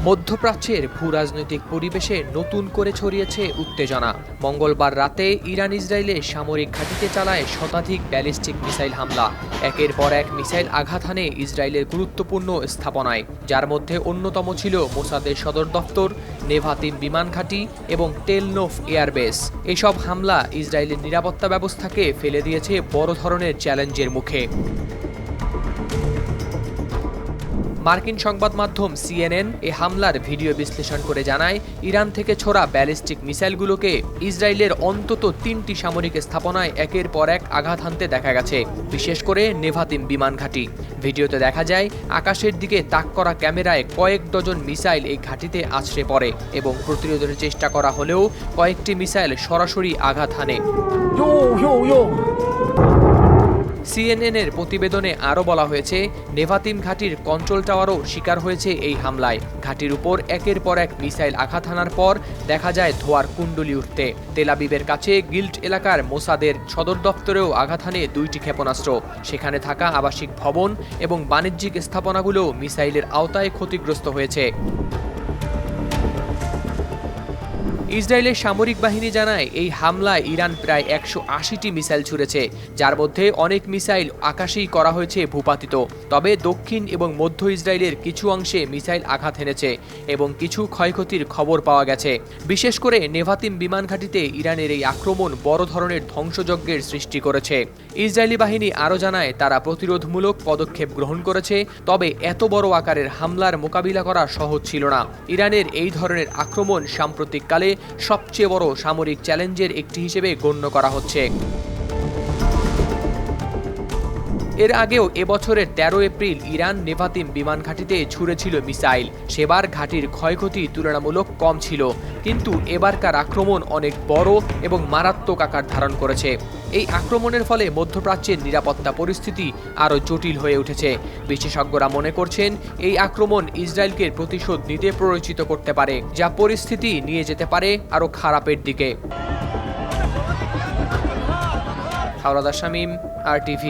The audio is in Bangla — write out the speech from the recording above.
মধ্যপ্রাচ্যের ভূরাজনৈতিক পরিবেশে নতুন করে ছড়িয়েছে উত্তেজনা। মঙ্গলবার রাতে ইরান ইসরায়েলে সামরিক ঘাঁটিতে চালায় শতাধিক ব্যালিস্টিক মিসাইল হামলা। একের পর এক মিসাইল আঘাত হানে ইসরায়েলের গুরুত্বপূর্ণ স্থাপনায়, যার মধ্যে অন্যতম ছিল মোসাদের সদর দফতর, নেভাতিম বিমান ঘাঁটি এবং টেল নোভ এয়ারবেস। এসব হামলা ইসরায়েলের নিরাপত্তা ব্যবস্থাকে ফেলে দিয়েছে বড় ধরনের চ্যালেঞ্জের মুখে। মার্কিন সংবাদ মাধ্যম সিএনএন এ হামলার ভিডিও বিশ্লেষণ করে জানায়, ইরান থেকে ছোড়া ব্যালিস্টিক মিসাইলগুলোকে ইসরায়েলের অন্তত ৩টি সামরিক স্থাপনায় একের পর এক আঘাত হানতে দেখা গেছে, বিশেষ করে নেভাতিম বিমান ঘাঁটি। ভিডিওতে দেখা যায় আকাশের দিকে তাক করা ক্যামেরায় কয়েক ডজন মিসাইল এই ঘাঁটিতে আছড়ে পড়ে এবং প্রতিরোধের চেষ্টা করা হলেও কয়েকটি মিসাইল সরাসরি আঘাত হানে। সিএনএনের প্রতিবেদনে আরও বলা হয়েছে, নেভাতিম ঘাঁটির কন্ট্রোল টাওয়ারও শিকার হয়েছে এই হামলায়। ঘাঁটির উপর একের পর এক মিসাইল আঘাত হানার পর দেখা যায় ধোঁয়ার কুণ্ডলি উঠতে। তেল আবিবের কাছে গিল্ট এলাকার মোসাদের সদর দপ্তরেও আঘাত হানে 2টি ক্ষেপণাস্ত্র। সেখানে থাকা আবাসিক ভবন এবং বাণিজ্যিক স্থাপনাগুলো মিসাইলের আওতায় ক্ষতিগ্রস্ত হয়েছে। ইসরায়েলের সামরিক বাহিনী জানায়, এই হামলায় ইরান প্রায় 180টি মিসাইল ছুড়েছে, যার মধ্যে অনেক মিসাইল আকাশেই করা হয়েছে ভূপাতিত। তবে দক্ষিণ এবং মধ্য ইসরায়েলের কিছু অংশে মিসাইল আঘাত হেনেছে এবং কিছু ক্ষয়ক্ষতির খবর পাওয়া গেছে। বিশেষ করে নেভাতিম বিমান ঘাঁটিতে ইরানের এই আক্রমণ বড় ধরনের ধ্বংসযজ্ঞের সৃষ্টি করেছে। ইসরায়েলি বাহিনী আরও জানায়, তারা প্রতিরোধমূলক পদক্ষেপ গ্রহণ করেছে, তবে এত বড় আকারের হামলার মোকাবিলা করা সহজ ছিল না। ইরানের এই ধরনের আক্রমণ সাম্প্রতিককালে সবচেয়ে বড় সামরিক চ্যালেঞ্জের একটি হিসেবে গণ্য করা হচ্ছে। এর আগেও এবছরের 13 এপ্রিল ইরান নেভাতিম বিমান ঘাঁটিতে ছুড়েছিল মিসাইল। সেবার ঘাঁটির ক্ষয়ক্ষতি তুলনামূলক কম ছিল, কিন্তু এবারকার আক্রমণ অনেক বড় এবং মারাত্মক আকার ধারণ করেছে। এই আক্রমণের ফলে মধ্যপ্রাচ্যের নিরাপত্তা পরিস্থিতি আরও জটিল হয়ে উঠেছে। বিশেষজ্ঞরা মনে করছেন, এই আক্রমণ ইসরায়েলকে প্রতিশোধ নিতে প্ররোচিত করতে পারে, যা পরিস্থিতি নিয়ে যেতে পারে আরও খারাপের দিকে। হাওলাদার শামীম, RTV।